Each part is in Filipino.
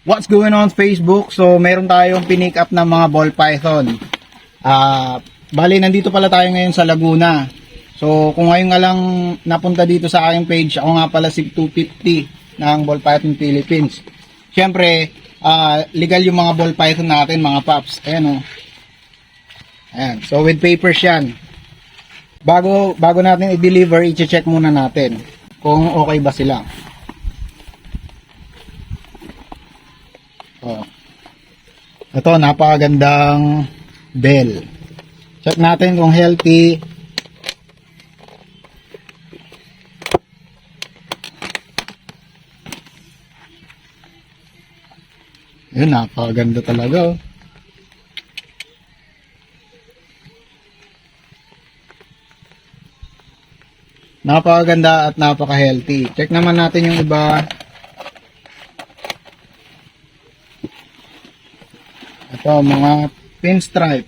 What's going on Facebook? So, meron tayong pinick up ng mga ball python. Bali, nandito pala tayo ngayon sa Laguna. So, kung ngayon nga lang napunta dito sa aking page, ako nga pala si 250 ng Ball Python Philippines. Siyempre, legal yung mga ball python natin, mga paps. Ayan o. Ayan. So, with papers yan. Bago natin i-deliver, i-check muna natin kung okay ba sila. Oh. Ito, napakagandang bell. Check natin kung healthy. Yun, napakaganda talaga. Oh. Napakaganda at napaka-healthy. Check naman natin yung iba. Ito, mga pinstripe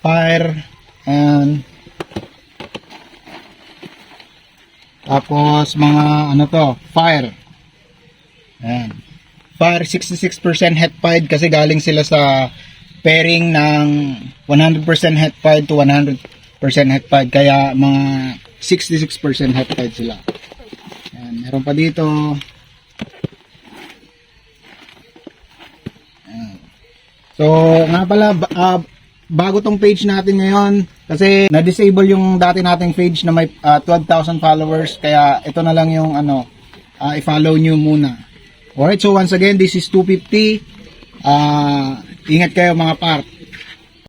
fire, and tapos mga ano to, fire. Ayan. Fire 66% het pied kasi galing sila sa pairing ng 100% het pied to 100% het pied, kaya mga 66% het pied sila. Ayan, meron pa dito. So, nga pala, bago tong page natin ngayon, kasi na-disable yung dati nating page na may 12,000 followers, kaya ito na lang yung i-follow nyo muna. Alright, so once again, this is 250. Ingat kayo mga part.